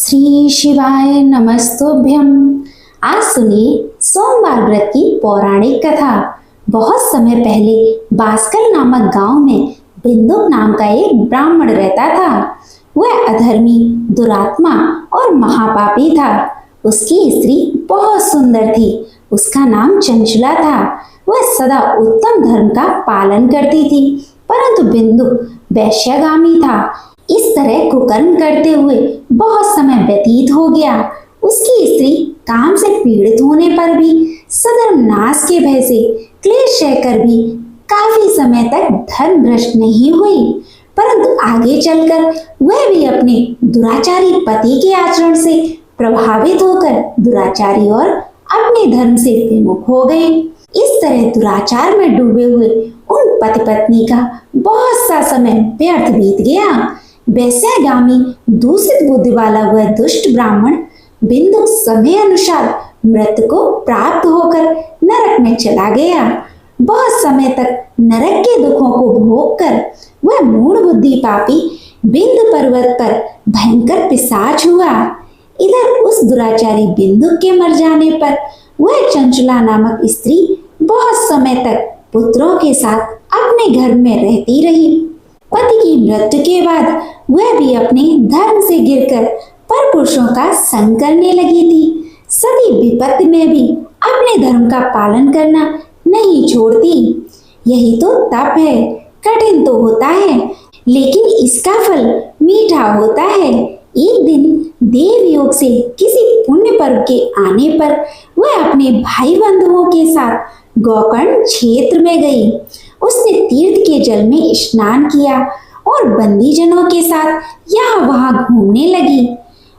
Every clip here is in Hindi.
श्री शिवाय नमस्तुभ्यम। आज सुनिए सोमवार व्रत की पौराणिक कथा। बहुत समय पहले बास्कल नामक गांव में बिंदु नाम का एक ब्राह्मण रहता था। वह अधर्मी, दुरात्मा और महापापी था। उसकी स्त्री बहुत सुंदर थी। उसका नाम चंचला था। वह सदा उत्तम धर्म का पालन करती थी, परंतु बिंदु वैश्यगामी था। इस तरह कुकर्म करते हुए बहुत समय व्यतीत हो गया। उसकी स्त्री काम से पीड़ित होने पर भी, सधर्म नाश के भय से क्लेश सहकर भी काफी समय तक धर्म भ्रष्ट नहीं हुई। परंतु आगे चलकर वह भी अपने दुराचारी पति के आचरण से प्रभावित होकर दुराचारी और अपने धर्म से विमुख हो गई। इस तरह दुराचार में डूबे हुए उन पति पत्नी का बहुत सा समय व्यर्थ बीत गया। वैश्यगामी दूषित बुद्धि वाला वह दुष्ट ब्राह्मण बिंदु समय अनुसार मृत्यु को प्राप्त होकर नरक में चला गया। बहुत समय तक नरक के दुखों को भोगकर वह मूढ़ बुद्धि पापी बिंदु पर्वत पर भयंकर पिशाच हुआ। इधर उस दुराचारी बिंदु के मर जाने पर वह चंचला नामक स्त्री बहुत समय तक पुत्रों के साथ अपने घर में रहती रही। पति की मृत्यु के बाद वह भी अपने धर्म से गिरकर परपुरुषों का संग करने लगी थी। सती विपत्ति में भी अपने धर्म का पालन करना नहीं छोड़ती। यही तो तप है। कठिन तो होता है, लेकिन इसका फल मीठा होता है। एक दिन देव योग से किसी पुण्य पर्व के आने पर वह अपने भाई बंधुओं के साथ गोकर्ण क्षेत्र में गई। उसने तीर्थ के जल में स्नान किया और बंदीजनों के साथ यहाँ वहाँ घूमने लगी।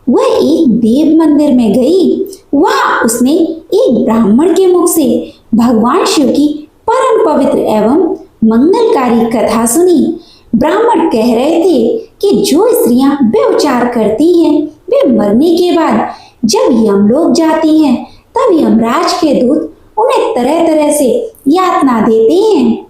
वह एक देव मंदिर में गई। वहाँ उसने एक ब्राह्मण के मुख से भगवान शिव की परम पवित्र एवं मंगलकारी कथा सुनी। ब्राह्मण कह रहे थे कि जो स्त्रियां व्यभिचार करती हैं, वे मरने के बाद जब यमलोक जाती हैं, तब यमराज के दूत उन्हें तरह तरह से यातना देते हैं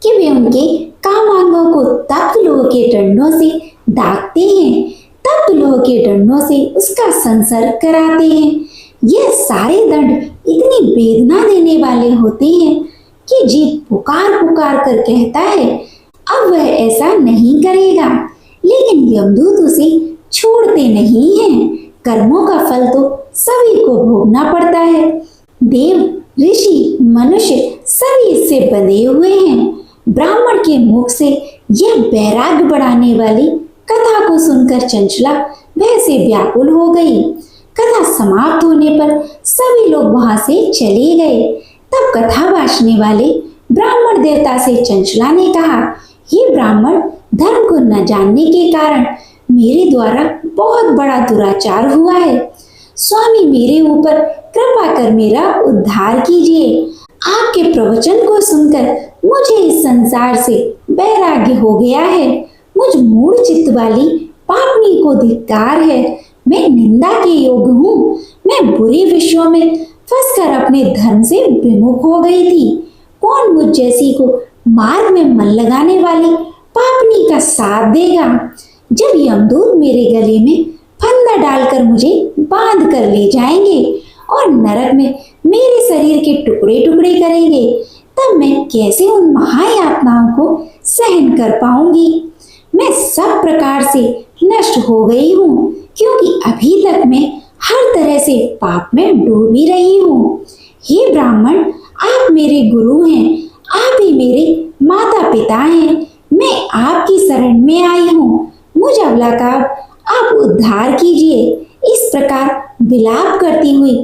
कि वे उनके कामांगों को तप्त लोह के डंडों से दागते हैं, तप्त लोह के डंडों से उसका संसर्ग कराते हैं। ये सारे दंड इतनी वेदना देने वाले होते हैं कि जीव पुकार पुकार कर कहता है अब वह ऐसा नहीं करेगा, लेकिन यमदूत उसे छोड़ते नहीं हैं। कर्मों का फल तो सभी को भोगना पड़ता है। देव, ऋषि, मनुष्य सभी इससे बंधे हुए हैं। ब्राह्मण के मुख से यह वैराग्य बढ़ाने वाली कथा को सुनकर चंचला वैसे व्याकुल हो गई। कथा समाप्त होने पर सभी लोग वहां से चले गए। तब कथा बांटने वाले ब्राह्मण देवता से चंचला ने कहा, ये ब्राह्मण धर्म को न जानने के कारण मेरे द्वारा बहुत बड़ा दुराचार हुआ है। स्वामी, मेरे ऊपर कृपा कर मेरा उद्धार कीजिए। आपके प्रवचन को सुनकर मुझे इस संसार से वैराग्य हो गया है। मुझ मूढ़ चित्त वाली पापनी को धिक्कार है। मैं निंदा के योग्य हूँ। मैं बुरे विषयों में फंसकर अपने धर्म से विमुख हो गई थी। कौन मुझ जैसी को मार्ग में मन लगाने वाली पापनी का साथ देगा? जब यमदूत मेरे गले में फंदा डालकर मुझे बांध कर ले जाएंगे और नरक में मेरे शरीर के टुकड़े टुकड़े करेंगे, तब मैं कैसे उन महायातनाओं को सहन कर पाऊंगी? मैं सब प्रकार से नष्ट हो गई हूँ, क्योंकि अभी तक मैं हर तरह से पाप में डूबी रही हूँ। हे ब्राह्मण, आप मेरे गुरु हैं। आप ही मेरे माता पिता हैं। मैं आपकी शरण में आई हूँ। मुझ अबला का आप उद्धार कीजिए। इस प्रकार विलाप करती हुई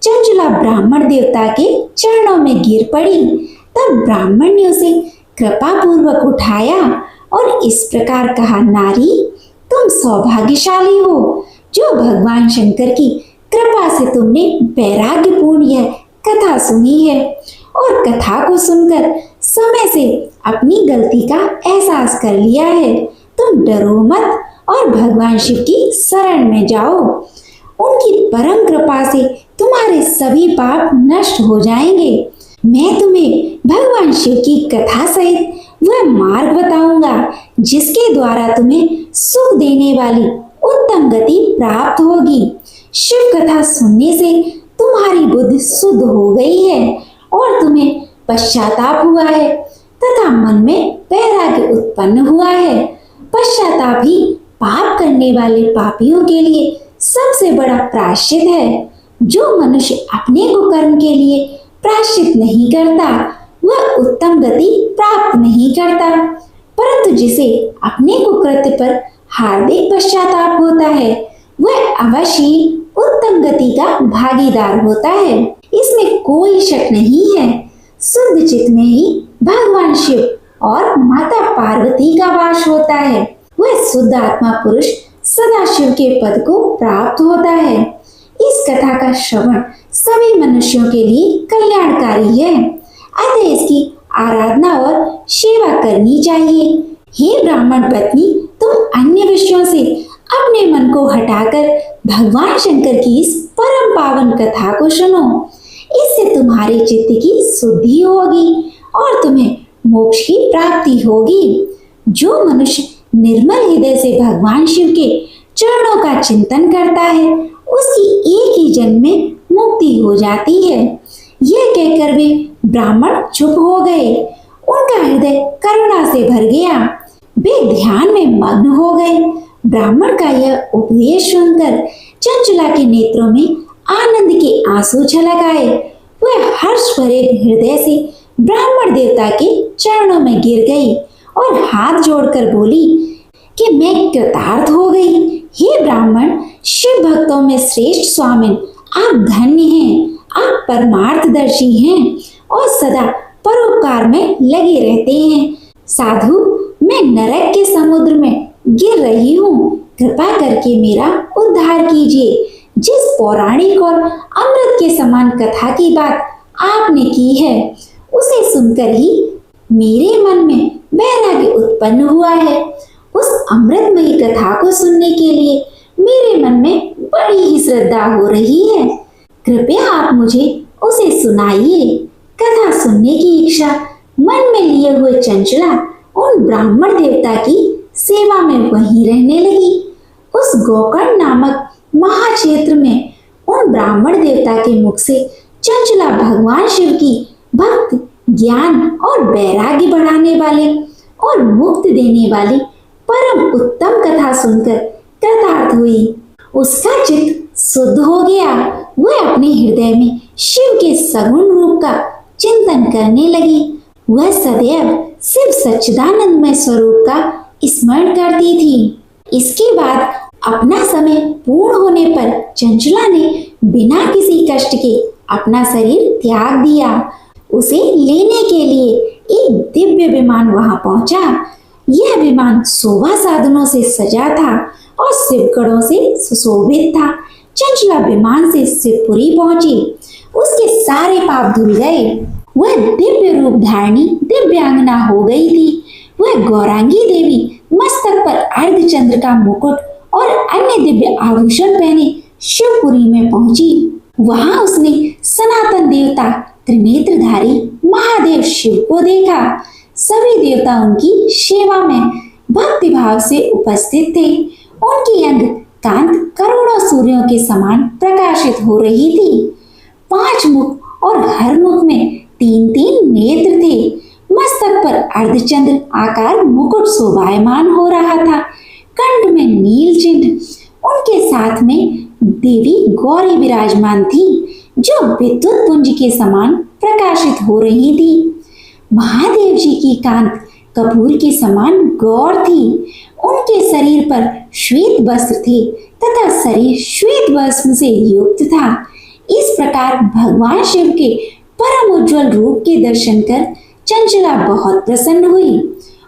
चंचला ब्राह्मण देवता के चरणों में गिर पड़ी। तब ब्राह्मण ने उसे कृपा पूर्वक उठाया और इस प्रकार कहा, नारी, तुम सौभाग्यशाली हो जो भगवान शंकर की कृपा से तुमने वैराग्यपूर्ण यह कथा सुनी है और कथा को सुनकर समय से अपनी गलती का एहसास कर लिया है। तुम डरो मत और भगवान शिव की शरण में जाओ। उनकी परम कृपा से तुम्हारे सभी पाप नष्ट हो जाएंगे। मैं तुम्हें भगवान शिव की कथा सहित वह मार्ग बताऊंगा जिसके द्वारा तुम्हें सुख देने वाली उत्तम गति प्राप्त होगी। शिव कथा सुनने से तुम्हारी बुद्धि शुद्ध हो गई है और तुम्हें पश्चाताप हुआ है तथा मन में वैराग्य उत्पन्न हुआ है। पश्चाताप ही पाप करने वाले पापियों के लिए सबसे बड़ा प्रायश्चित है। जो मनुष्य अपने कुकर्म के लिए प्रायश्चित नहीं करता वह उत्तम गति प्राप्त नहीं करता, परंतु जिसे अपने कुकृत्य पर हार्दिक पश्चाताप होता है वह अवश्य उत्तम गति का भागीदार होता है। इसमें कोई शक नहीं है। शुद्ध चित्त में ही भगवान शिव और माता पार्वती का वास होता है। वह शुद्ध आत्मा पुरुष सदा शिव के पद को प्राप्त होता है। इस कथा का श्रवण सभी मनुष्यों के लिए कल्याणकारी है, अतः इसकी आराधना और सेवा करनी चाहिए। हे ब्राह्मण पत्नी, तुम अन्य विषयों से अपने मन को हटाकर भगवान शंकर की इस परम पावन कथा को सुनो। इससे तुम्हारे चित्त की शुद्धि होगी और तुम्हें मोक्ष की प्राप्ति होगी। जो मनुष्य निर्मल हृदय से भगवान शिव के चरणों का चिंतन करता है उसकी एक ही जन्म में मुक्ति हो जाती है। यह कहकर वे ब्राह्मण चुप हो गए। उनका हृदय करुणा से भर गया। वे ध्यान में मग्न हो गए। ब्राह्मण का यह उपदेश सुनकर चंचला के नेत्रों में आनंद के आंसू छलक आए। वह हर्ष भरे हृदय से ब्राह्मण देवता के चरणों में गिर गई और हाथ जोड़कर बोली कि मैं कृतार्थ हो गई। हे ब्राह्मण, शिव भक्तों में श्रेष्ठ स्वामिन, आप धन्य हैं। आप परमार्थदर्शी हैं और सदा परोपकार में लगे रहते हैं। साधु, मैं नरक के समुद्र में गिर रही हूँ, कृपा करके मेरा उद्धार कीजिए। जिस पौराणिक और अमृत के समान कथा की बात आपने की है उसे सुनकर ही मेरे मन में वैराग्य उत्पन्न हुआ है। उस अमृतमयी कथा को सुनने के लिए मेरे मन में बड़ी ही श्रद्धा हो रही है। कृपया आप मुझे उसे सुनाइए। कथा सुनने की इच्छा मन में लिए हुए चंचला उन ब्राह्मण देवता की सेवा में वहीं रहने लगी। उस गोकर्ण नामक महाक्षेत्र में उन ब्राह्मण देवता के मुख से चंचला भगवान शिव की भक्त, ज्ञान और वैराग्य बढ़ाने वाले और मुक्त देने वाली परम उत्तम कथा सुनकर कृतार्थ हुई। उसका चित्त शुद्ध हो गया। वह अपने हृदय में शिव के सगुण रूप का चिंतन करने लगी। वह सदैव शिव सच्चिदानंदमय स्वरूप का स्मरण करती थी। इसके बाद अपना समय पूर्ण होने पर चंचला ने बिना किसी कष्ट के अपना शरीर त्याग दिया। उसे लेने के लिए एक दिव्य विमान वहां पहुंचा। यह विमान शोभा साधनों से सजा था और शिवगणों से सुशोभित था। चंचला विमान से शिवपुरी पहुंची। उसके सारे पाप धुल गए। वह दिव्य रूप धारणी दिव्यांगना हो गई थी। वह गौरांगी देवी मस्तक पर अर्धचंद्र का मुकुट और अन्य दिव्य आभूषण पहने शिवपुरी में पहुंची। वहां उसने सनातन देवता त्रिनेत्रधारी महादेव शिव को देखा। सभी देवता उनकी सेवा में भक्ति भाव से उपस्थित थे। उनकी अंग कांत करोड़ों सूर्यों के समान प्रकाशित हो रही थी। 5 मुख और हर मुख में 3-3 नेत्र थे। मस्तक पर अर्धचंद्र आकार मुकुट शोभायमान हो रहा था। कंठ में नील चिन्ह। उनके साथ में देवी गौरी विराजमान थी जो विद्युत पुंज के समान प्रकाशित हो रही थी। महादेव जी की कांत कपूर के समान गौर थी। उनके शरीर पर श्वेत वस्त्र थे तथा शरीर श्वेत वस्त्र से युक्त था। इस प्रकार भगवान शिव के परम उज्जवल रूप के दर्शन कर चंचला बहुत प्रसन्न हुई।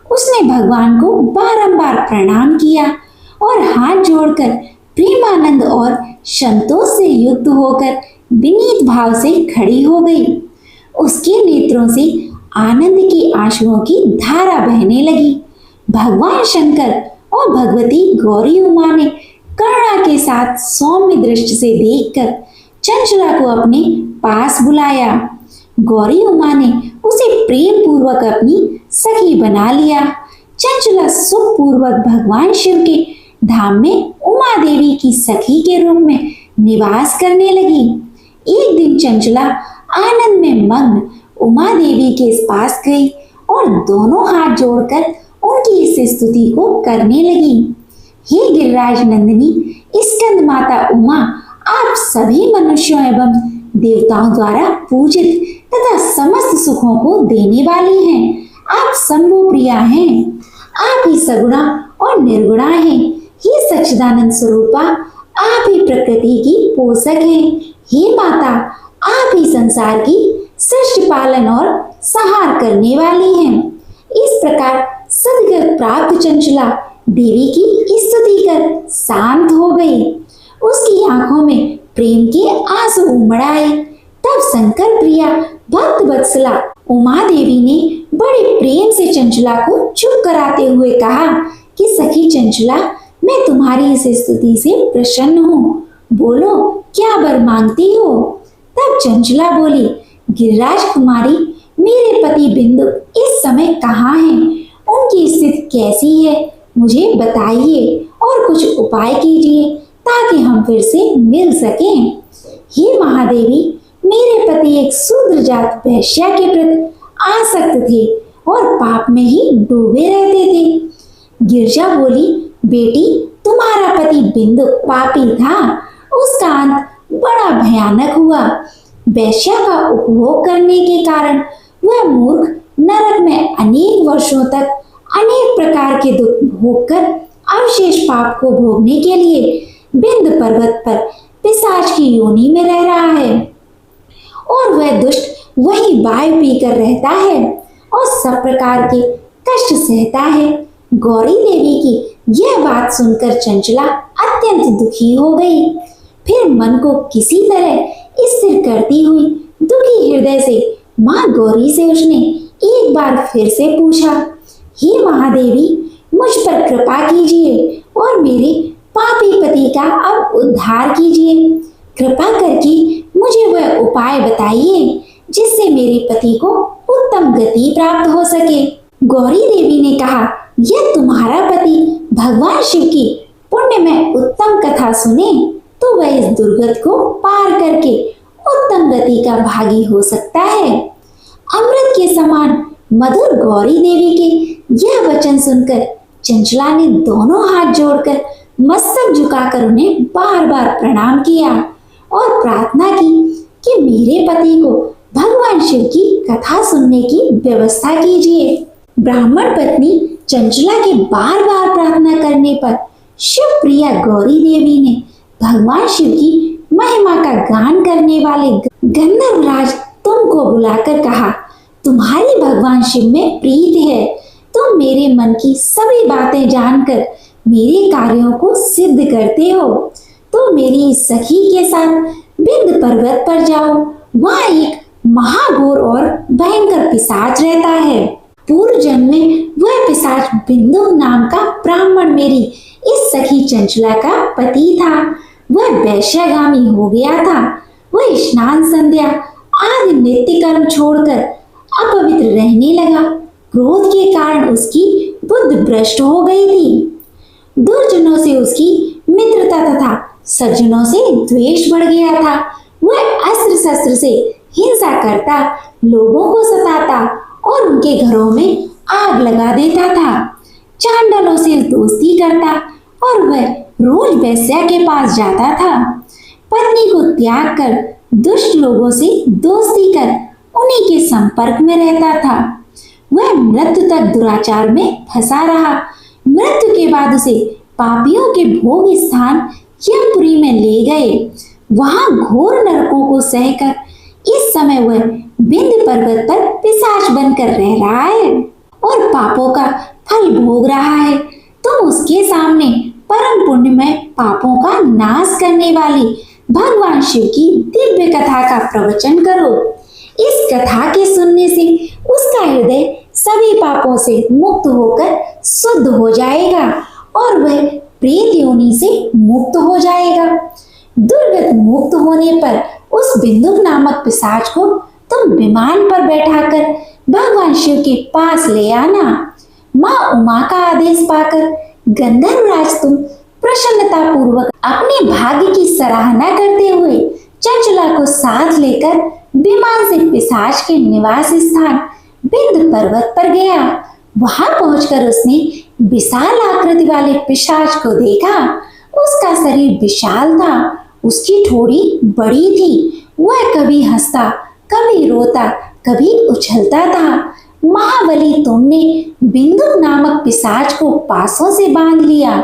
उसने भगवान को बारंबार प्रणाम किया और हाथ जोड़कर प्रेमानंद और संतोष से युक्त होकर विनीत भाव से खड़ी हो गई। उसके नेत्रों से आनंद की आंसुओं की धारा बहने लगी। भगवान शंकर और भगवती गौरी उमा ने करुणा के साथ सौम्य दृष्टि से देखकर चंचला को अपने पास बुलाया। गौरी उमा ने उसे प्रेम पूर्वक अपनी सखी बना लिया। चंचला सुख पूर्वक भगवान शिव के धाम में उमा देवी की सखी के रूप में निवास करने लगी। एक दिन चंचला आनंद में मग्न उमा देवी के पास गई और दोनों हाथ जोड़कर उनकी इस स्तुति को करने लगी। हे गिरिराज नंदिनी, स्कंद माता उमा, आप सभी मनुष्यों एवं देवताओं द्वारा पूजित तथा समस्त सुखों को देने वाली हैं। आप शंभु प्रिया हैं। आप ही सगुणा और निर्गुणा हैं। हे सच्चिदानंद स्वरूपा, आप ही प्रकृति की पोषक हैं। हे माता, आप ही संसार की सृष्टि पालन और संहार करने वाली हैं। इस प्रकार सद्गत प्राप्त चंचला देवी की स्तुति कर शांत हो गई। उसकी आंखों में प्रेम के आंसू उमड़ आए। तब शंकर प्रिया भक्त वत्सला उमा देवी ने बड़े प्रेम से चंचला को चुप कराते हुए कहा कि सखी चंचला, मैं तुम्हारी इस स्तुति से प्रसन्न हूँ। बोलो, क्या वर मांगती हो? तब चंचला बोली, गिरिराज कुमारी, मेरे पति बिंदु इस समय कहाँ हैं? उनकी स्थिति कैसी है? मुझे बताइए और कुछ उपाय कीजिए ताकि हम फिर से मिल सकें। हे महादेवी, मेरे पति एक शूद्र जात वैश्या के प्रति आसक्त थे और पाप में ही डूबे रहते थे। गिरजा बोली, बेटी, तुम्हारा पति बिंदु पापी था। उसका अंत बड़ा भयानक हुआ। वैश्या का उपभोग करने के कारण वह मूर्ख नरक में अनेक वर्षों तक अनेक प्रकार के दुख भोगकर अवशेष पाप को भोगने के लिए बिंद पर्वत पर पिशाच की योनि में रह रहा है और वह दुष्ट वही वायु पीकर रहता है और सब प्रकार के कष्ट सहता है। गौरी देवी की यह बात सुनकर चंचला अत्यंत दुखी हो गई। फिर मन को किसी तरह स्थिर करती हुई दुखी हृदय से माँ गौरी से उसने एक बार फिर से पूछा, हे महादेवी, मुझ पर कृपा कीजिए और मेरे पापी पति का अब उद्धार कीजिए। कृपा करके मुझे वह उपाय बताइए जिससे मेरे पति को उत्तम गति प्राप्त हो सके। गौरी देवी ने कहा, यह तुम्हारा पति भगवान शिव की पुण्य में उत्तम कथा सुने तो वह इस दुर्गत को पार करके उत्तम गति का भागी हो सकता है। अमृत के समान मधुर गौरी देवी के यह वचन सुनकर चंचला ने दोनों हाथ जोड़कर मस्तक झुकाकर उन्हें बार बार प्रणाम किया और प्रार्थना की कि मेरे पति को भगवान शिव की कथा सुनने की व्यवस्था कीजिए। ब्राह्मण पत्नी चंचला के बार बार प्रार्थना करने पर शिव प्रिया गौरी देवी ने भगवान शिव की महिमा का गान करने वाले गंधर्वराज तुम को बुलाकर कहा, तुम्हारी भगवान शिव में प्रीत है। तुम मेरे मन की सभी बातें जानकर मेरे कार्यों को सिद्ध करते हो तो मेरी इस सखी के साथ बिंद पर्वत पर जाओ। वहाँ एक महाघोर और भयंकर पिशाच रहता है। पूर्व जन्म में वह पिशाच बिंदु नाम का ब्राह्मण मेरी इस सखी चंचला का पति था। वह वैश्यगामी हो गया था। वह स्नान संध्या आदि नित्य कर्म छोड़कर अपवित्र रहने लगा। क्रोध के कारण उसकी बुद्धि भ्रष्ट हो गई थी। दुर्जनों से उसकी मित्रता तथा सज्जनों से द्वेष बढ़ गया था। वह अस्त्र शस्त्र से हिंसा करता, लोगों को सताता और उनके घरों में आग लगा देता था। चांडालों से दोस्ती करता और वह रोज वैश्या के पास जाता था। पत्नी को त्याग कर दुष्ट लोगों से दोस्ती कर उन्हीं के संपर्क में रहता था। वह मृत्यु तक दुराचार में फंसा रहा। मृत्यु के बाद उसे पापियों के भोग स्थान यमपुरी में ले गए। वहां घोर नरकों को सहकर इस समय वह बिंद पर्वत पर पिशाच बनकर रह रहा है और पापों का फल भोग रहा है। तुम उसके सामने परम पुण्य में पापों का नाश करने वाली भगवान शिव की दिव्य कथा का प्रवचन करो। इस कथा के सुनने से उसका हृदय सभी पापों से मुक्त होकर शुद्ध हो जाएगा और वह प्रेत योनि से मुक्त हो जाएगा। दुर्गत मुक्त होने पर उस बिंदुक नामक पिशाच को तुम विमान पर बैठाकर भगवान शिव के पास ले आना। माँ उमा का आदेश पाकर गंधर्वराज तुम प्रसन्नता पूर्वक अपने भाग्य की सराहना करते हुए चंचला को साथ लेकर विमान से पिशाच के निवास स्थान बिंद पर्वत पर गया। वहां पहुंचकर उसने विशाल आकृति वाले पिशाच को देखा। उसका शरीर विशाल था, उसकी ठोड़ी बड़ी थी। वह कभी हंसता, कभी रोता, कभी उछलता था। महाबली तुमने बिंदु नामक पिशाच को पासों से बांध लिया।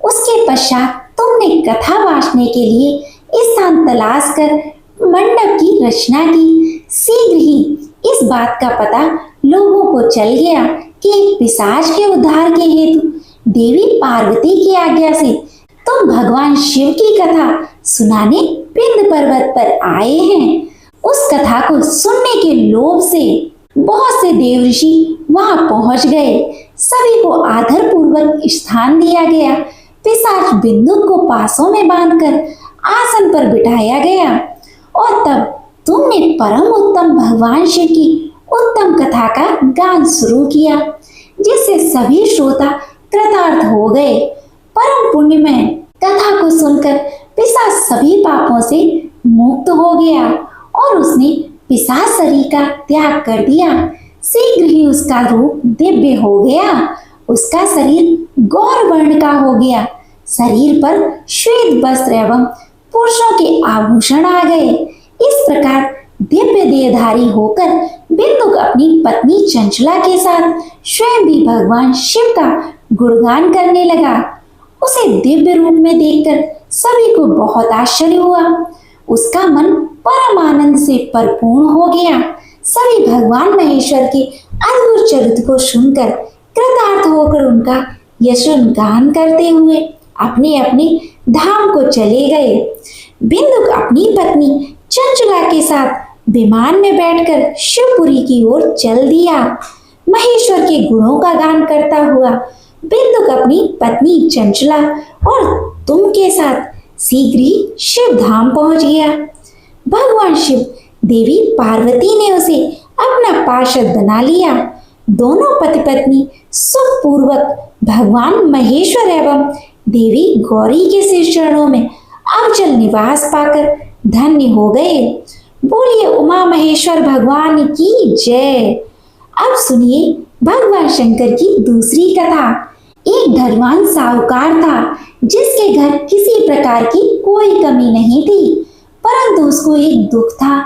उसके पश्चात तुमने कथा बांटने के लिए स्थान तलाश कर मंडप की रचना की। शीघ्र ही इस बात का पता लोगों को चल गया कि एक पिशाच के उद्धार के हेतु देवी पार्वती की आज्ञा से तुम भगवान शिव की कथा सुनाने बिंद पर्वत पर आए हैं। उस कथा को सुनने के लोभ से बहुत से देव ऋषि वहां पहुंच गए। सभी को आदर पूर्वक स्थान दिया गया। पिशाच बिंदु को पासों में बांधकर आसन पर बिठाया गया और तब तुमने परम उत्तम भगवान शिव की उत्तम कथा का गान शुरू किया, जिससे सभी श्रोता कृतार्थ हो गए। परम पुण्यमय कथा को सुनकर पिशाच सभी पापों से मुक्त हो गया और उसने पिशाच शरीर का त्याग कर दिया। शीघ्र ही उसका रूप दिव्य हो गया। उसका शरीर गौर वर्ण का हो गया। शरीर पर श्वेत वस्त्र एवं पुरुषों के आभूषण आ गए। इस प्रकार दिव्य देहधारी होकर बिंदुक अपनी पत्नी चंचला के साथ स्वयं भी भगवान शिव का गुणगान करने लगा। उसे दिव्य रूप में देखकर सभी को बहुत आश्चर्य हुआ। उसका मन परम आनंद से परिपूर्ण हो गया। सभी भगवान महेश्वर के अद्भुत चरित्र को सुनकर कृतार्थ होकर उनका यशोगान करते हुए अपने अपने धाम को चले गए। बिंदुक अपनी पत्नी चंचला के साथ विमान में बैठकर शिवपुरी की ओर चल दिया। महेश्वर के गुणों का गान करता हुआ बिंदुक अपनी पत्नी चंचला और तुम के साथ शीघ्र ही शिव धाम पहुंच गया। भगवान शिव देवी पार्वती ने उसे अपना पार्षद बना लिया। दोनों पति पत्नी सुखपूर्वक भगवान महेश्वर एवं देवी गौरी के श्री चरणों में अविचल निवास पाकर धन्य हो गए। बोलिए उमा महेश्वर भगवान की जय। अब सुनिए भगवान शंकर की दूसरी कथा। एक धनवान साहूकार था, जिसके घर किसी प्रकार की कोई कमी नहीं थी, परंतु उसको एक दुख था।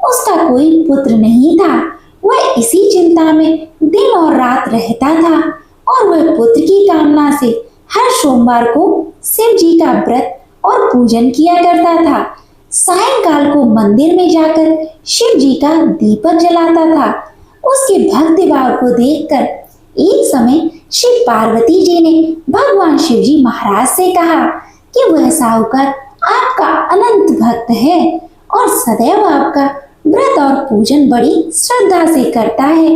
उसका कोई पुत्र नहीं था। वह इसी चिंता में दिन और रात रहता था और वह पुत्र की कामना से हर सोमवार को शिव जी का व्रत और पूजन किया करता था। सायंकाल को मंदिर में जाकर शिव जी का दीपक जलाता था। उसके भक्ति भाव को देखकर एक समय श्री पार्वती जी ने भगवान शिव जी महाराज से कहा कि वह साहूकार आपका अनंत भक्त है और सदैव आपका व्रत और पूजन बड़ी श्रद्धा से करता है।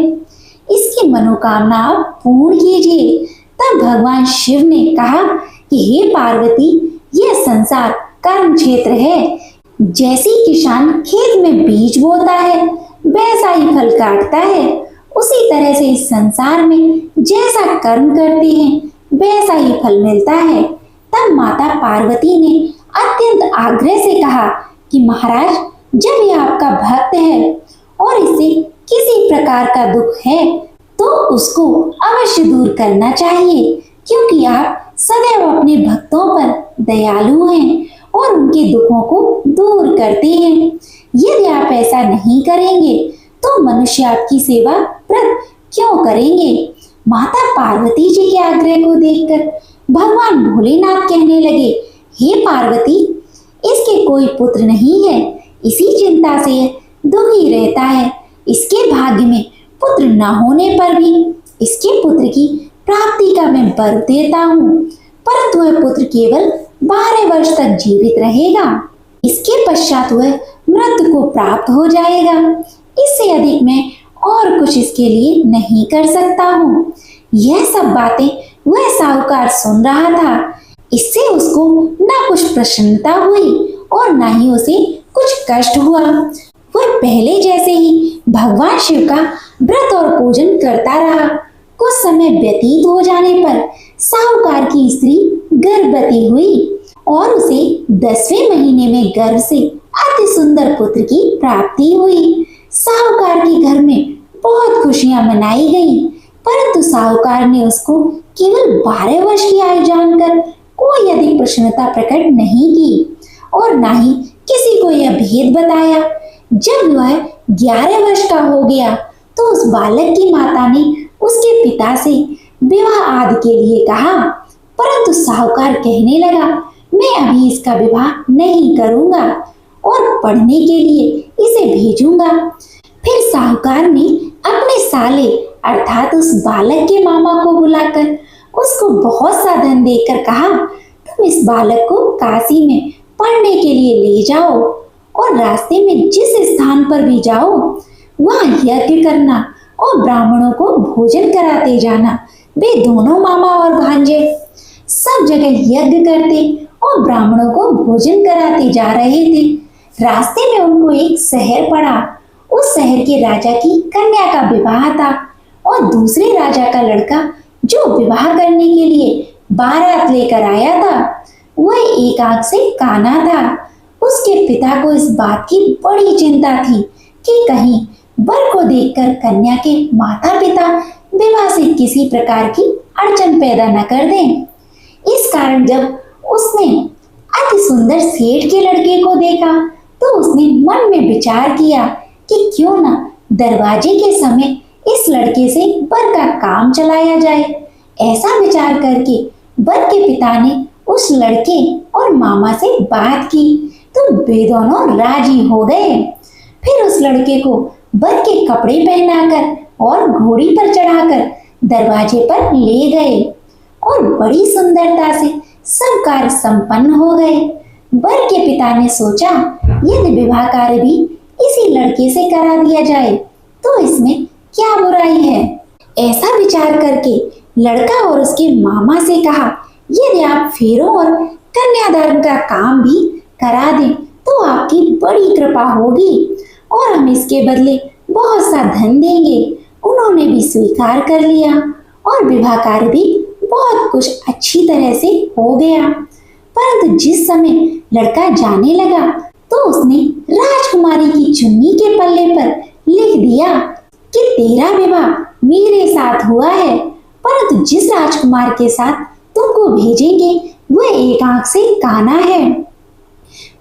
इसकी मनोकामना आप पूर्ण कीजिए। तब भगवान शिव ने कहा कि हे पार्वती, यह संसार कर्म क्षेत्र है। जैसी किसान खेत में बीज बोता है वैसा ही फल काटता है, उसी तरह से इस संसार में जैसा कर्म करते हैं वैसा ही फल मिलता है। तब माता पार्वती ने अत्यंत आग्रह से कहा कि महाराज, जब यह आपका भक्त है और इसे किसी प्रकार का दुख है तो उसको अवश्य दूर करना चाहिए, क्योंकि आप सदैव अपने भक्तों पर दयालु हैं और उनके दुखों को दूर करते हैं। यदि आप ऐसा नहीं करेंगे तो मनुष्य आपकी सेवा व्रत क्यों करेंगे। माता पार्वती जी के आग्रह को देखकर भगवान भोलेनाथ कहने लगे, हे पार्वती, इसके कोई पुत्र नहीं है, इसी चिंता से यह दुखी रहता है। इसके भाग्य में पुत्र न होने पर भी इसके पुत्र की प्राप्ति का मैं वर देता हूँ, परंतु वह पुत्र केवल 12 वर्ष तक जीवित रहेगा। इसके पश्चात वह मृत्यु को प्राप्त हो जाएगा। इससे अधिक मैं और कुछ इसके लिए नहीं कर सकता हूँ। यह सब बातें वह साहूकार सुन रहा था। इससे उसको न कुछ प्रसन्नता हुई और न ही उसे कुछ कष्ट हुआ। वह पहले जैसे ही भगवान शिव का व्रत और पूजन करता रहा। कुछ समय व्यतीत हो जाने पर साहूकार की स्त्री गर्भवती हुई और उसे 10वें महीने में गर्भ से अति सुंदर पुत्र की प्राप्ति हुई। साहूकार के घर में बहुत खुशियां मनाई गई, परंतु साहूकार ने उसको केवल 12 वर्ष की आयु जानकर कोई अधिक प्रसन्नता प्रकट नहीं की और न ही किसी को यह भेद बताया। जब वह 11 वर्ष का हो गया तो उस बालक की माता ने उसके पिता से विवाह आदि के लिए कहा, परंतु साहूकार कहने लगा, मैं अभी इसका विवाह नहीं करूंगा और पढ़ने के लिए इसे भेजूंगा। फिर साहूकार ने अपने साले अर्थात उस बालक के मामा को बुलाकर उसको बहुत सा धन देकर कहा, तुम इस बालक को काशी में पढ़ने के लिए ले जाओ और रास्ते में जिस स्थान पर भी जाओ वहां यज्ञ करना और ब्राह्मणों को भोजन कराते जाना। वे दोनों मामा और भांजे सब जगह यज्ञ करते और ब्राह्मणों को भोजन कराते जा रहे थे। रास्ते में उनको एक शहर पड़ा। उस शहर के राजा की कन्या का विवाह था और दूसरे राजा का लड़का जो विवाह करने के लिए बारात लेकर आया था वह एक आंख से काना था। उसके पिता को इस बात की बड़ी चिंता थी कि कहीं वर को देखकर कन्या के माता पिता विवाह से किसी प्रकार की अड़चन पैदा न कर दें। इस कारण जब उसने अति सुंदर सेठ के लड़के को देखा तो उसने मन में विचार किया कि क्यों न दरवाजे के समय इस लड़के से वर का काम चलाया जाए। ऐसा विचार करके वर के पिता ने उस लड़के और मामा से बात की तो वे दोनों राजी हो गए। फिर उस लड़के को वर के कपड़े पहनाकर और घोड़ी पर चढ़ाकर दरवाजे पर ले गए और बड़ी सुंदरता से सब कार्य संपन्न हो गए। वर के पिता ने सोचा यदि विवाह कार्य भी इसी लड़के से करा दिया जाए तो इसमें क्या बुराई है। ऐसा विचार करके लड़का और उसके मामा से कहा, यदि आप फेरों और कन्यादान का काम भी करा दें तो आपकी बड़ी कृपा होगी और हम इसके बदले बहुत सा धन देंगे। उन्होंने भी स्वीकार कर लिया और विवाह कार्य भी बहुत कुछ अच्छी तरह से हो गया। परंतु जिस समय लड़का जाने लगा तो उसने राजकुमारी की चुन्नी के पल्ले पर लिख दिया कि तेरा विवाह मेरे साथ हुआ है, परंतु जिस राजकुमार के साथ तुमको भेजेंगे वह एक आंख से काना है।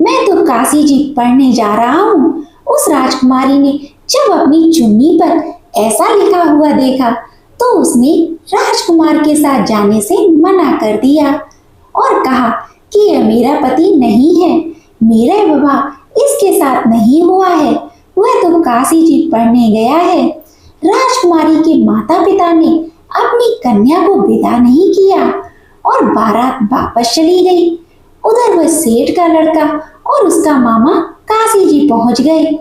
मैं तो काशी जी पढ़ने जा रहा हूँ। उस राजकुमारी ने जब अपनी चुन्नी पर ऐसा लिखा हुआ देखा तो उसने राजकुमार के साथ जाने से मना कर दिया और कहा कि यह मेरा पति नहीं है, मेरा विवाह इसके साथ नहीं हुआ है, वह तो काशी जी पढ़ने गया है। राजकुमारी के माता पिता ने अपनी कन्या को विदा नहीं किया और बारात वापस चली गई। उधर वह सेठ का लड़का और उसका मामा काशी जी पहुंच गए।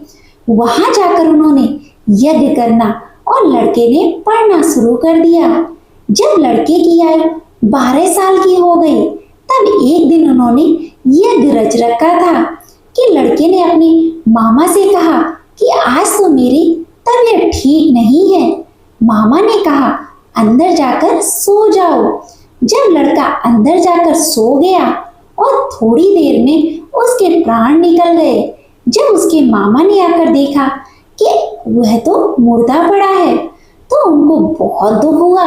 वहां जाकर उन्होंने यज्ञ करना और लड़के ने पढ़ना शुरू कर दिया। जब लड़के की आयु 12 साल की हो गई तब एक दिन उन्होंने यज्ञ रच रखा था कि लड़के ने अपने मामा से कहा कि आज तो मेरी तबीयत ठीक नहीं है। मामा ने कहा अंदर जाकर सो जाओ। जब लड़का अंदर जाकर सो गया और थोड़ी देर में उसके प्राण निकल गए। जब उसके मामा ने आकर देखा कि वह तो मुर्दा पड़ा है तो उनको बहुत दुख हुआ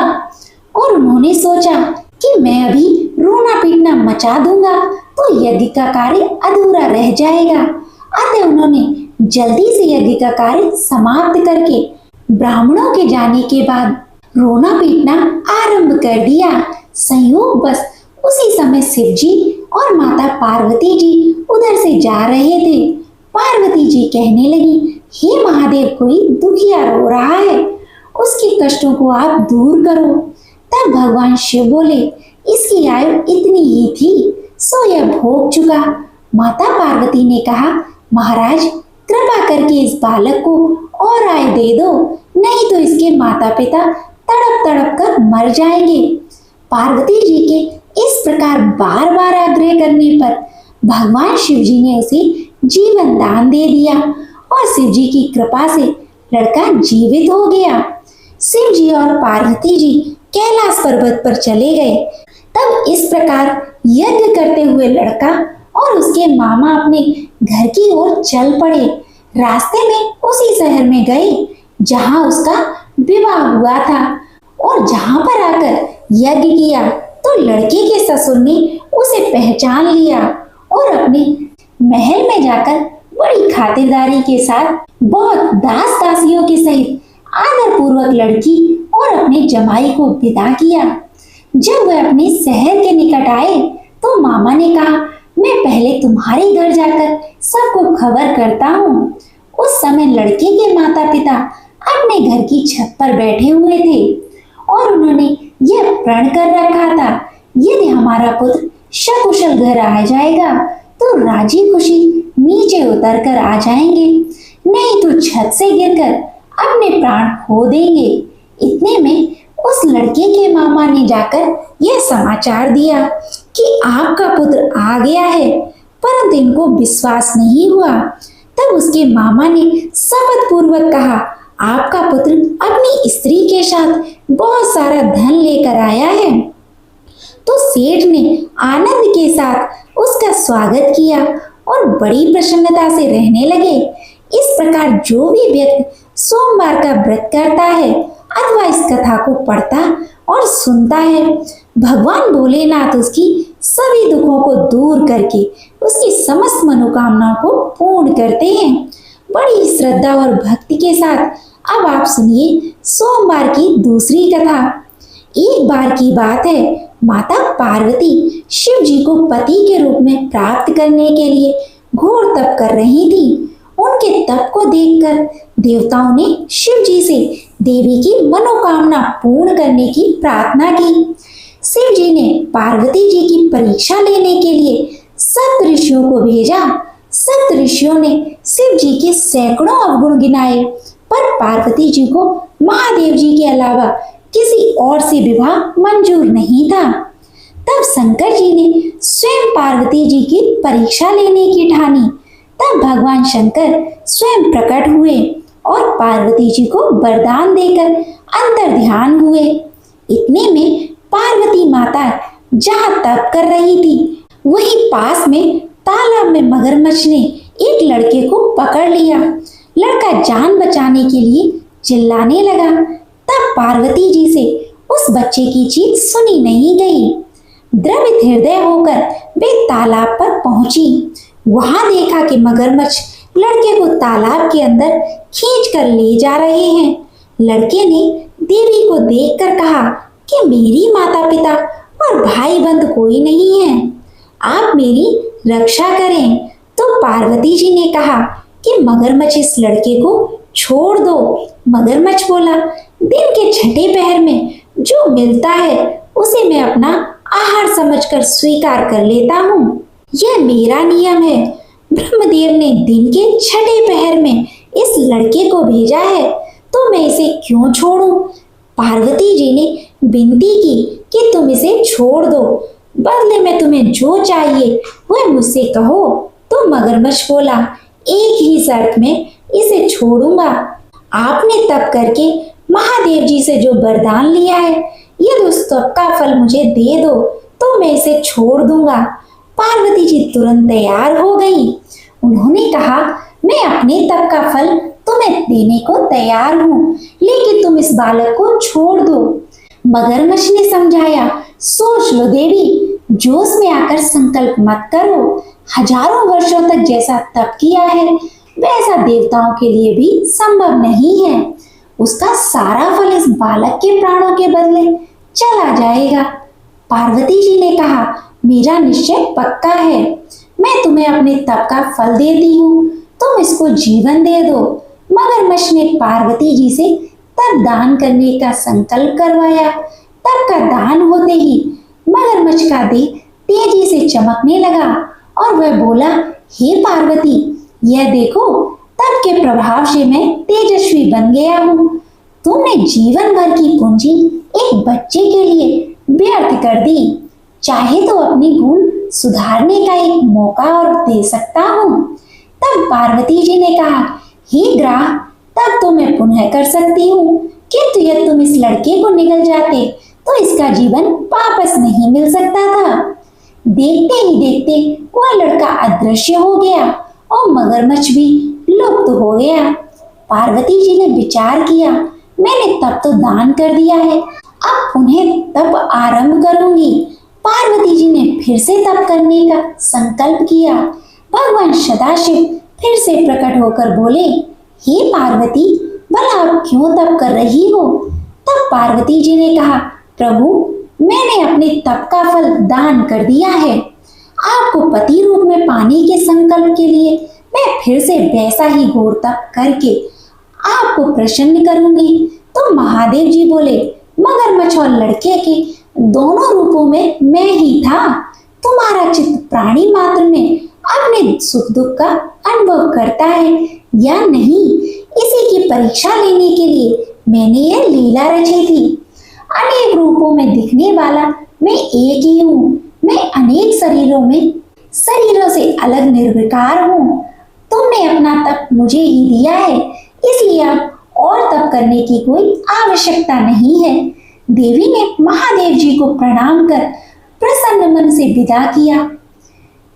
और उन्होंने सोचा कि मैं अभी रोना पीटना मचा दूंगा तो यज्ञ का कार्य अधूरा रह जाएगा। अतः उन्होंने जल्दी से यज्ञ का कार्य समाप्त करके ब्राह्मणों के जाने के बाद रोना पीटना आरंभ कर दिया। संयोग बस उसी समय शिव जी और माता पार्वती जी उधर से जा रहे थे। पार्वती जी कहने लगी, हे महादेव, कोई दुखिया रो रहा है, उसके कष्टों को आप दूर करो। तब भगवान शिव बोले, इसकी आयु इतनी ही थी सो यह भोग चुका। माता पार्वती ने कहा, महाराज कृपा करके इस बालक को और आयु दे दो, नहीं तो इसके माता पिता तड़प तड़प कर मर जाएंगे। पार्वती जी के इस प्रकार बार बार आग्रह करने पर भगवान शिव जी ने उसे जीवन दान दे दिया और शिव जी की कृपा से लड़का जीवित हो गया। शिव जी और पार्वती जी कैलाश पर्वत पर चले गए। तब इस प्रकार यज्ञ करते हुए लड़का और उसके मामा अपने घर की ओर चल पड़े। रास्ते में उसी शहर में गए जहां उसका विवाह हुआ था और जहां पर आकर यज्ञ किया तो लड़के के ससुर ने उसे पहचान लिया और अपने महल में जाकर बड़ी खातिरदारी के साथ बहुत दास दासियों के सहित आदर पूर्वक लड़की और अपने जमाई को विदा किया। जब वह अपने शहर के निकट आए तो मामा ने कहा, मैं पहले तुम्हारे घर जाकर सबको खबर करता हूँ। उस समय लड़के के माता पिता अपने घर की छत पर बैठे हुए थे और उन्होंने यह प्रण कर रखा था, यदि हमारा पुत्र सकुशल घर आ जाएगा तो राजी खुशी नीचे उतर कर आ जाएंगे, नहीं तो छत से गिरकर अपने प्राण खो देंगे। इतने में उस लड़के के मामा ने जाकर यह समाचार दिया कि आपका पुत्र आ गया है, परंतु इनको विश्वास नहीं हुआ। तब उसके मामा ने शपथ पूर्वक कहा, आपका पुत्र अपनी स्त्री के साथ बहुत सारा धन लेकर आया है। तो सेठ ने आनंद के साथ उसका स्वागत किया और बड़ी प्रसन्नता से रहने लगे। इस प्रकार जो भी व्यक्ति सोमवार का व्रत करता है अथवा इस कथा को पढ़ता और सुनता है, भगवान भोलेनाथ उसकी सभी दुखों को दूर करके उसकी समस्त मनोकामनाओं को पूर्ण करते हैं। बड़ी श्रद्धा और भक्ति के साथ अब आप सुनिए सोमवार की दूसरी कथा। एक बार की बात है, माता पार्वती शिव जी को पति के रूप में प्राप्त करने के लिए घोर तप कर रही थी। उनके तप को देखकर देवताओं ने शिव जी से देवी की मनोकामना पूर्ण करने की प्रार्थना की। शिव जी ने पार्वती जी की परीक्षा लेने के लिए सप्त ऋषियों को भेजा। सप्त ऋषियों ने शिव जी के सैकड़ों अवगुण गिनाए, पर पार्वती जी को महादेव जी के अलावा किसी और से विवाह मंजूर नहीं था। तब शंकर जी ने स्वयं पार्वती जी की परीक्षा लेने की ठानी। तब भगवान शंकर स्वयं प्रकट हुए और पार्वती जी को वरदान देकर अंतर ध्यान हुए। इतने में पार्वती माता जहाँ तप कर रही थी वहीं पास में तालाब में मगरमच्छ ने एक लड़के को पकड़ लिया। लड़का जान बचाने के लिए चिल्लाने लगा। तब पार्वती जी से उस बच्चे की चीख सुनी नहीं गई। द्रवित हृदय होकर वे तालाब पर पहुंची। वहां देखा कि मगरमच्छ लड़के को तालाब के अंदर खींच कर ले जा रहे हैं। लड़के ने देवी को देखकर कहा कि मेरी माता पिता और भाई बंधु कोई नहीं है, आप मेरी रक्षा करें। तो पार्वती जी ने कहा कि मगरमच्छ इस लड़के को छोड़ दो। मगरमच्छ बोला, दिन के छठे पहर में जो मिलता है उसे मैं अपना आहार समझकर स्वीकार कर लेता हूँ, यह मेरा नियम है। ब्रह्मदेव ने दिन के छठे पहर में इस लड़के को भेजा है तो मैं इसे क्यों छोड़ूं? पार्वती जी ने विनती की कि तुम इसे छोड़ दो, बदले में तुम्हें जो चाहिए वह मुझसे कहो। तो मगरमच्छ बोला, एक ही शर्त में इसे छोड़ूंगा। आपने तप करके महादेव जी से जो वरदान लिया है, यदि उस तप का फल मुझे दे दो तो मैं इसे छोड़ दूंगा। पार्वती जी तुरंत तैयार हो गई। उन्होंने कहा, मैं अपने तप का फल तुम्हें देने को तैयार हूँ, लेकिन तुम इस बालक को छोड़ दो। मगरमच्छ ने समझाया, सोच लो देवी, जोश में आकर संकल्प मत करो। हजारों वर्षों तक जैसा तप किया है वैसा देवताओं के लिए भी संभव नहीं है। उसका सारा फल इस बालक के प्राणों के बदले चला जाएगा। पार्वती जी ने कहा, मेरा निश्चय पक्का है, मैं तुम्हें अपने तप का फल देती हूँ, तुम इसको जीवन दे दो। मगरमच्छ ने पार्वती जी से तप दान करने का संकल्प करवाया। तप का दान होते ही मगरमच्छ का देह तेजी से चमकने लगा और वह बोला, हे पार्वती, यह देखो, तप के प्रभाव से मैं तेजस्वी बन गया हूँ। तुमने जीवन भर की पूंजी एक बच्चे के लिए व्यर्थ कर दी, चाहे तो अपनी भूल सुधारने का एक मौका और दे सकता हूँ। तब पार्वती जी ने कहा, हे ग्राह, तब तो मैं पुनः कर सकती हूँ, किंतु यदि तुम इस लड़के को निगल जाते तो इसका जीवन वापस नहीं मिल सकता था। देखते ही देखते वह लड़का अदृश्य हो गया और मगरमच्छ भी लुप्त हो गया। पार्वती जी ने विचार किया, मैंने तप तो दान कर दिया है, अब उन्हें तप आरंभ करूंगी। पार्वती जी ने फिर से तप करने का संकल्प किया। भगवान सदाशिव फिर से प्रकट होकर बोले, हे पार्वती, भला आप क्यों तप कर रही हो? तब पार्वती जी ने कहा, प्रभु, मैंने अपने तप का फल दान कर दिया है। आपको पति रूप में पाने के संकल्प के लिए मैं फिर से वैसा ही घोर तप करके आपको प्रसन्न करूंगी। तो महादेव जी बोले, मगरमच्छ और लड़के के दोनों रूपों में मैं ही था। तुम्हारा चित्त प्राणी मात्र में अपने सुख दुख का अनुभव करता है या नहीं, इसी की परीक्षा लेने के लिए मैंने यह लीला रची थी। अनेक रूपों में दिखने वाला मैं एक ही हूँ। मैं अनेक शरीरों से अलग निर्विकार हूँ। तुमने अपना तप मुझे ही दिया है, इसलिए अब और तप करने की कोई आवश्यकता नहीं है। देवी ने महादेव जी को प्रणाम कर प्रसन्न मन से विदा किया।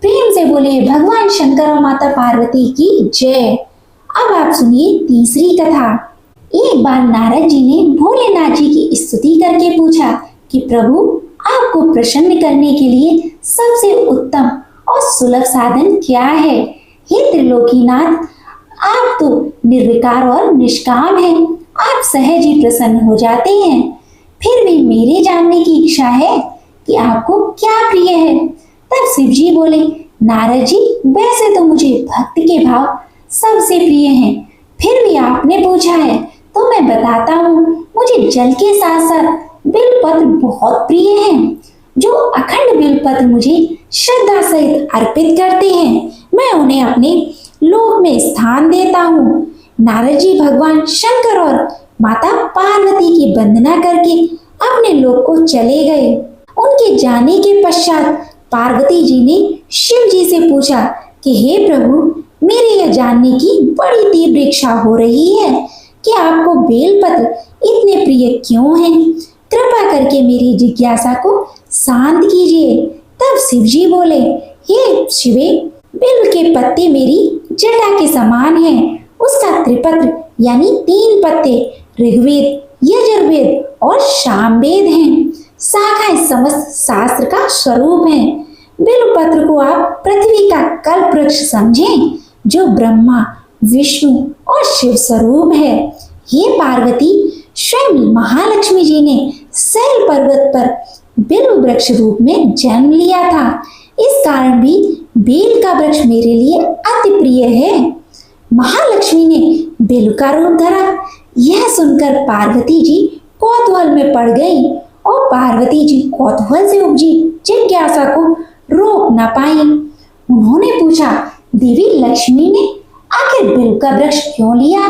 प्रेम से बोले, भगवान शंकर और माता पार्वती की जय। अब आप सुनिए तीसरी कथा। एक बार नारद जी ने भोलेनाथ जी की स्तुति करके पूछा कि प्रभु, आपको प्रसन्न करने के लिए सबसे उत्तम और सुलभ साधन क्या है? हे त्रिलोकीनाथ, आप तो निर्विकार और निष्काम हैं, आप सहज ही प्रसन्न हो जाते हैं। फिर भी मेरे जानने की इच्छा है कि आपको क्या प्रिय है। तब शिव जी बोले, नारद जी, वैसे तो मुझे भक्ति के भाव सबसे प्रिय हैं, फिर भी आपने पूछा है तो मैं बताता हूँ। मुझे जल के साथ साथ बिलपत्र बहुत प्रिय हैं। जो अखंड बिलपत्र मुझे श्रद्धा सहित अर्पित करते हैं, मैं उन्हें अपने लोक में स्थान देता हूँ। नारद जी भगवान शंकर और माता पार्वती की वंदना करके अपने लोक को चले गए। उनके जाने के पश्चात पार्वती जी ने शिव जी से पूछा कि हे प्रभु, मेरे यह जानने की बड़ी तीव्र इच्छा हो रही है कि आपको बेलपत्र इतने प्रिय क्यों हैं? कृपा करके मेरी जिज्ञासा को शांत कीजिए। तब शिव जी बोले, हे शिवे, बेल के पत्ते मेरी जटा के समान हैं। उसका त्रिपत्र यानी 3 पत्ते ऋग्वेद, यजुर्वेद और सामवेद हैं। शाखाएं समस्त शास्त्र का स्वरूप है। बेलपत्र को आप पृथ्वी का कल्प वृक्ष समझें, जो ब्रह्मा, विष्णु और शिव स्वरूप है। ये पार्वती, स्वयं महालक्ष्मी जी ने शैल पर्वत पर बेल वृक्ष रूप में जन्म लिया था। इस कारण भी बेल का वृक्ष मेरे लिए अति प्रिय है। महालक्ष्मी ने बेल का रूप धरा। यह सुनकर पार्वती जी कौतूहल में पड़ गई और पार्वती जी कौतूहल से उपजी जिज्ञासा को रोक न पाई। उन्होंने पूछा, देवी लक्ष्मी ने आखिर बेल का वृक्ष क्यों लिया?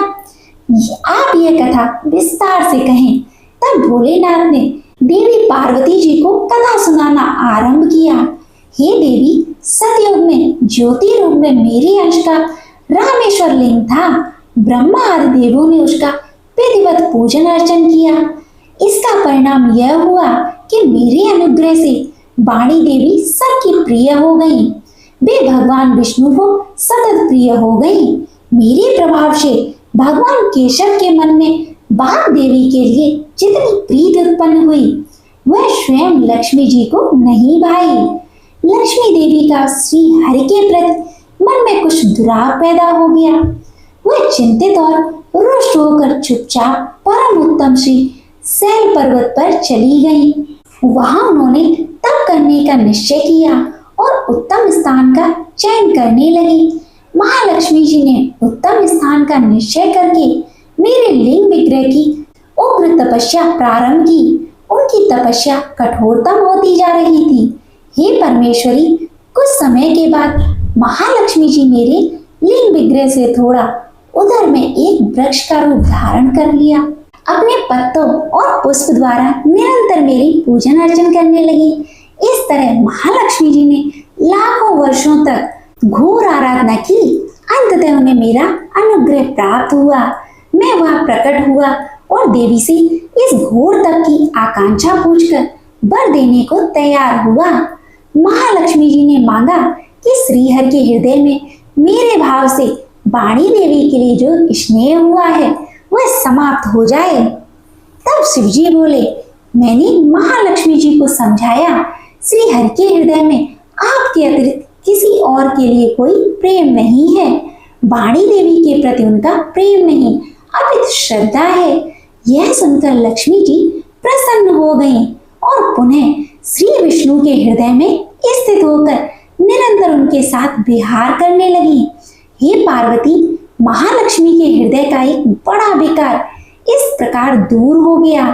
आप यह कथा विस्तार से कहें। तब भोलेनाथ ने देवी पार्वती जी को कथा सुनाना आरंभ किया। हे देवी, सतयुग में ज्योति रूप में मेरे अंश का रामेश्वर लिंग था। ब्रह्मा आदि देवों ने उसका विधिवत पूजन अर्चन किया। इसका परिणाम यह हुआ कि मेरे अनुग्रह से वाणी देवी सबकी प्रिय हो गई। वे भगवान विष्णु को सतत प्रिय हो गई। मेरे प्रभाव से भगवान केशव के मन में बाग देवी के लिए जितनी प्रीति उत्पन्न हुई, वह स्वयं लक्ष्मी जी को नहीं भाई। लक्ष्मी देवी का श्री हरि के प्रति मन में कुछ दुराव पैदा हो गया। वह चिंतित और रुष्ट होकर चुपचाप परम उत्तम श्री शैल पर्वत पर चली गई। वहां उन्होंने तप करने का निश्चय किया और उत्तम स्थान का चयन करने लगी। महालक्ष्मी जी ने उत्तम स्थान का निश्चय करके मेरे लिंग विग्रह की उग्र तपस्या प्रारंभ की। उनकी तपस्या कठोरतम होती जा रही थी। हे परमेश्वरी, कुछ समय के बाद महालक्ष्मी जी मेरे लिंग विग्रह से थोड़ा उधर में एक वृक्ष का रूप धारण कर लिया। अपने पत्तों और पुष्प द्वारा निरंतर मेरी पूजन अर्चन करने लगी। इस तरह महालक्ष्मी जी ने लाखों वर्षों तक घोर आराधना की। अंततः उन्हें मेरा अनुग्रह प्राप्त हुआ। मैं वहां प्रकट हुआ और देवी से इस घोर तप की आकांक्षा पूछकर वर देने को तैयार हुआ। महालक्ष्मी जी ने मांगा कि श्रीहरि के हृदय में मेरे भाव से वाणी देवी के लिए जो स्नेह हुआ है वह समाप्त हो जाए। तब शिव जी बोले, मैंने महालक्ष्मी जी को समझाया, श्रीहरि के हृदय में आपके अतिरिक्त किसी और के लिए कोई प्रेम नहीं है। वाणी देवी के प्रति उनका प्रेम नहीं अपितु श्रद्धा है। यह सुनकर लक्ष्मी जी प्रसन्न हो गईं और पुनः श्री विष्णु के हृदय में स्थित होकर निरंतर उनके साथ विहार करने लगी। हे पार्वती, महालक्ष्मी के हृदय का एक बड़ा विकार इस प्रकार दूर हो गया।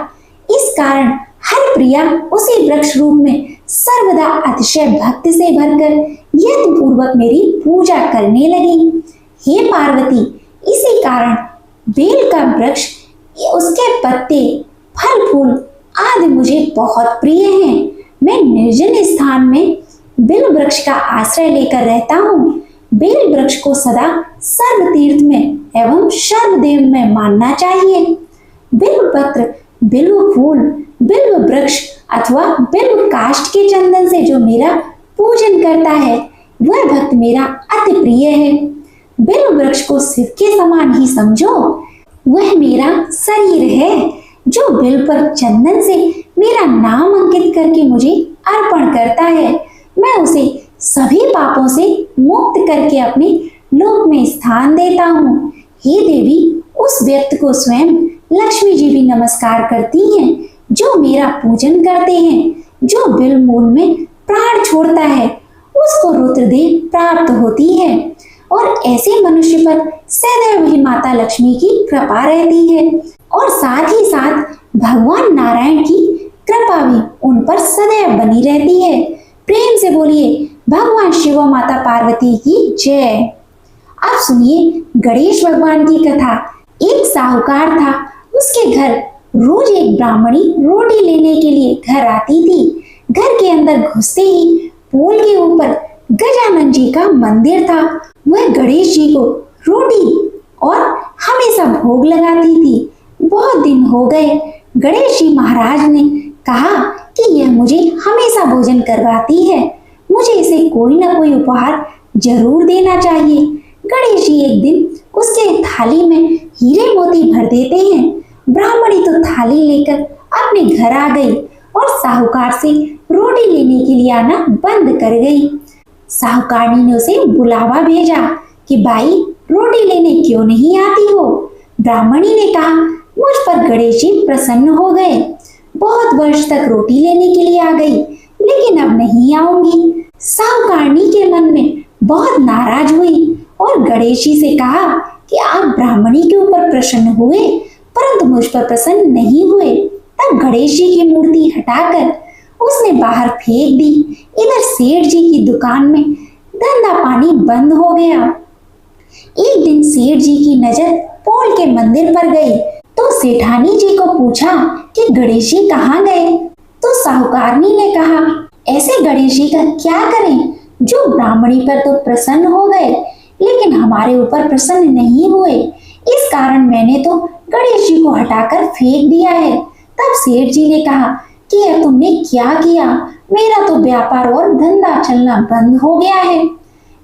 इस कारण हर प्रिया उसी वृक्ष रूप में सर्वदा अतिशय भक्ति से भरकर यत्न पूर्वक मेरी पूजा करने लगी। हे पार्वती, इसी कारण बेल का वृक्ष, उसके पत्ते, फल फूल आदि मुझे बहुत प्रिय हैं। मैं निर्जन स्थान में बेल वृक्ष का आश्रय लेकर रहता हूँ। बेल वृक्ष को सदा सर्व तीर्थ में एवं सर्वदेव में मानना चाहिए। बिल्व पत्र, बिल्व फूल, बिल्व वृक्ष अथवा बिल्व काष्ठ के चंदन से जो मेरा पूजन करता है वह भक्त मेरा अति प्रिय है। बिल्व वृक्ष को शिव के समान ही समझो। वह मेरा शरीर है जो बिल पर चंदन से मेरा नाम अंकित करके मुझे अर्पण करता है। मैं उसे सभी पापों से मुक्त करके अपने लोक में स्थान देता हूँ। हे देवी, उस व्यक्ति को स्वयं लक्ष्मी जी भी नमस्कार करती हैं जो मेरा पूजन करते हैं। जो बिल मूल में प्राण छोड़ता है उसको रुद्रदेव प्राप्त होती है और ऐसे मनुष्य पर सदैव ही माता लक्ष्मी की कृपा रहती है और साथ ही साथ भगवान नारायण की कृपा भी उन पर सदैव बनी रहती है। प्रेम से बोलिए भगवान शिव और माता पार्वती की जय। अब सुनिए गणेश भगवान की कथा। एक साहूकार था, उसके घर रोज एक ब्राह्मणी रोटी लेने के लिए घर आती थी। घर के अंदर घुसते ही पोल के ऊपर गजानन जी का मंदिर था। वह गणेश जी को रोटी और हमेशा भोग लगाती थी। बहुत दिन हो गए। गणेश जी महाराज ने कहा कि यह मुझे हमेशा भोजन करवाती है, मुझे इसे कोई ना कोई उपहार जरूर देना चाहिए। गणेश जी एक दिन उसके थाली में हीरे मोती भर देते हैं। ब्राह्मणी तो थाली लेकर अपने घर आ गई और साहूकार से रोटी लेने के लिए आना बंद कर गई। साहूकारनी ने उसे बुलावा भेजा कि भाई रोटी लेने क्यों नहीं आती हो। ब्राह्मणी ने कहा, मुझ पर गणेश जी प्रसन्न हो गए, बहुत वर्ष तक रोटी लेने के लिए आ गई लेकिन अब नहीं आऊंगी। साहूकारनी के मन में बहुत नाराज हुई और गणेश जी से कहा कि आप ब्राह्मणी के ऊपर प्रसन्न हुए परंतु मुझ पर प्रसन्न नहीं हुए। तब गणेश जी की मूर्ति हटाकर उसने बाहर फेंक दी। इधर सेठ जी की दुकान में धंधा पानी बंद हो गया। एक दिन सेठ जी की नजर पोल के मंदिर पर गई तो सेठानी जी को पूछा कि गणेश जी कहाँ गए। तो साहूकारनी ने कहा, ऐसे गणेश जी का क्या करें जो ब्राह्मणी पर तो प्रसन्न हो गए लेकिन हमारे ऊपर प्रसन्न नहीं हुए। इस कारण मैंने तो गणेश जी को हटाकर फेंक दिया है। तब सेठ जी ने कहा कि यह तुमने क्या किया, मेरा तो व्यापार और धंधा चलना बंद हो गया है।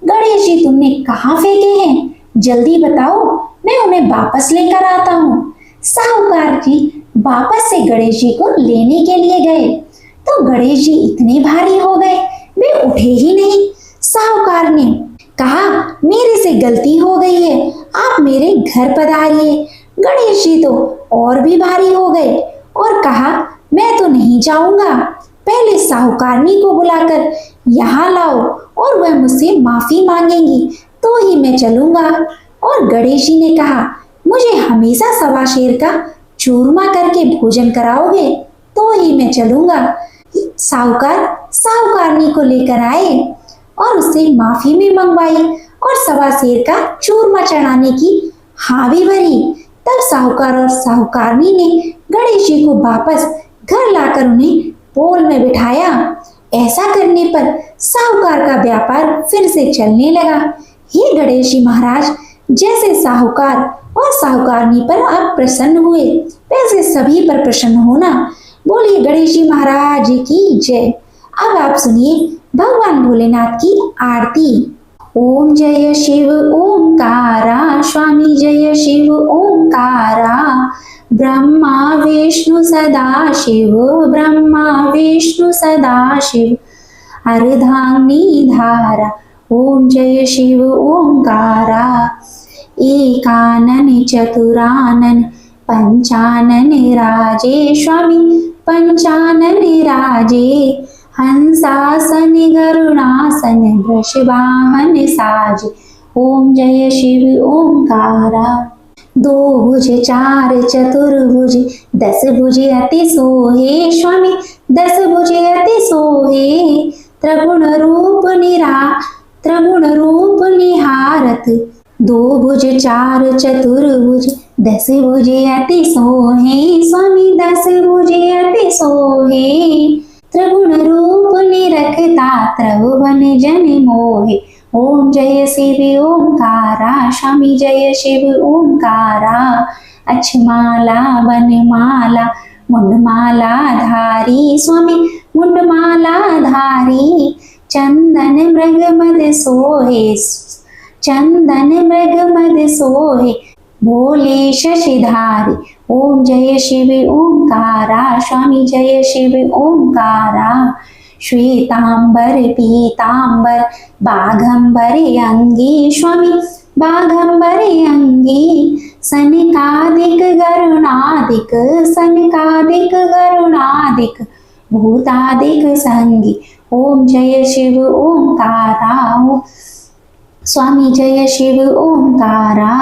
गणेश जी तुमने कहाँ फेंके हैं, जल्दी बताओ, मैं उन्हें वापस लेकर आता हूँ। साहूकार जी वापस से गणेश जी को लेने के लिए गए तो गणेश जी इतने भारी हो गए वे उठे ही नहीं। साहूकार ने कहा, मेरे से गलती हो गई है, आप मेरे घर पधारिए। गणेश जी तो और भी भारी हो गए और कहा, मैं तो नहीं जाऊंगा, पहले साहूकारनी को बुलाकर यहाँ लाओ और वह मुझसे माफी मांगेंगी तो ही मैं चलूंगा। और गणेश जी ने कहा, मुझे हमेशा सवा शेर का चूरमा करके भोजन कराओगे तो ही मैं चलूंगा। साहूकार साहूकारनी को लेकर आए और उससे माफी भी मंगवाई और सवा शेर का चूरमा चढ़ाने की हामी भरी। तब साहूकार और साहूकारनी ने गणेश जी को वापस घर लाकर उन्हें पोल में बिठाया। ऐसा करने पर साहूकार का व्यापार फिर से चलने लगा। हे गणेश जी महाराज, जैसे साहूकार और साहूकारनी पर आप प्रसन्न हुए वैसे सभी पर प्रसन्न होना। बोलिए गणेश जी महाराज की जय। अब आप सुनिए भगवान भोलेनाथ की आरती। ओम जय शिव ओंकारा, स्वामी जय शिव ओंकारा, ब्रह्मा विष्णु सदा शिव, ब्रह्मा विष्णु सदा शिव, अर्धांगिनी धारा। ओम जय शिव ओंकारा, एकानन चतुरानन पंचानन राजे, स्वामी पंचानन राजे, हंसासन गरुणासन वृषभाहन साजे। ओम जय शिव ओंकारा। दो भुज चार चतुर्भुज, दस भुज अति सोहे, स्वामी दस भुज अति सोहे, त्रिगुण रूप निहारत। दो भुज चार चतुर्भुज, दस भुज अति सोहे, स्वामी दस भुज अति सोहे, त्रिगुण रूप निरखता त्रिभुवन जन मोहे। ओम जय शिव ओंकारा, स्वामी जय शिव ओंकारा, अक्षमाला वनमाला मुंडमाला धारी, स्वामी मुंडमाला धारी, चंदन मृग मद सोहे, चंदन मृग मद सोहे, भोले शशिधारी। ओम जय शिव ओंकारा, स्वामी जय शिव ओंकारा, श्वेतांबर पीतांबर बाघंबर अंगी, स्वामी बाघंबर अंगी, सनकादिक गरुणादिक, सनकादिक गरुणादिक, भूतादिक संगी। ओम जय शिव ओंकारा, स्वामी जय शिव ओंकारा,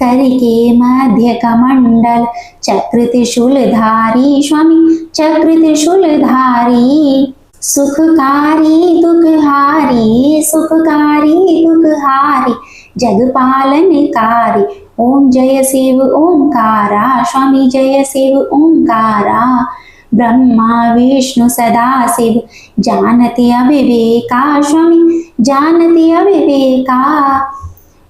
करके मध्य कमंडल चक्र त्रिशूलधारी, स्वामी चक्र त्रिशूलधारी, सुखकारी दुखहारी, सुखकारी दुखहारी, जगपालनकारी। ओम जय शिव ओंकारा, स्वामी जय शिव ओंकारा, ब्रह्मा विष्णु सदा शिव, जानति अविवेका, स्वामी जानति अविवेका,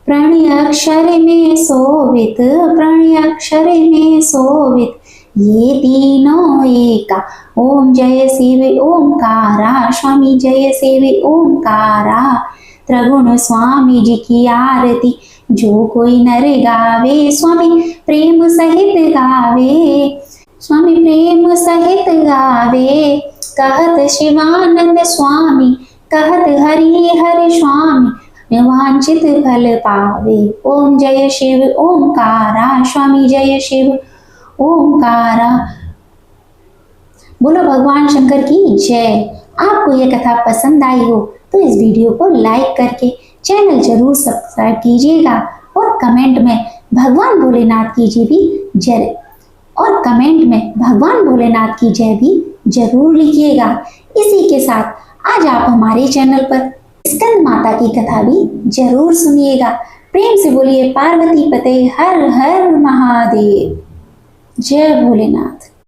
प्रणय अक्षर में शोभित, प्रणय अक्षर में शोभित, ये तीनों एका। ओम जय शिव ओंकारा, स्वामी जय शिव ओंकारा, त्रिगुण स्वामी जी की आरती जो कोई नर गावे, स्वामी प्रेम सहित गावे, स्वामी प्रेम सहित गावे, कहत शिवानंद स्वामी, कहत हरि हर स्वामी, वांछित फल पावे। ओम जय शिव ओंकारा, स्वामी जय शिव ओंकारा। बोलो भगवान शंकर की जय। आपको यह कथा पसंद आई हो तो इस वीडियो को लाइक करके चैनल जरूर सब्सक्राइब कीजिएगा और कमेंट में भगवान भोलेनाथ की जय भी भगवान भोलेनाथ की जय भी जरूर लिखिएगा। इसी के साथ आज आप हमारे चैनल पर स्कंद माता की कथा भी जरूर सुनिएगा। प्रेम से बोलिए पार्वती पते हर हर महादेव। जय भोलेनाथ।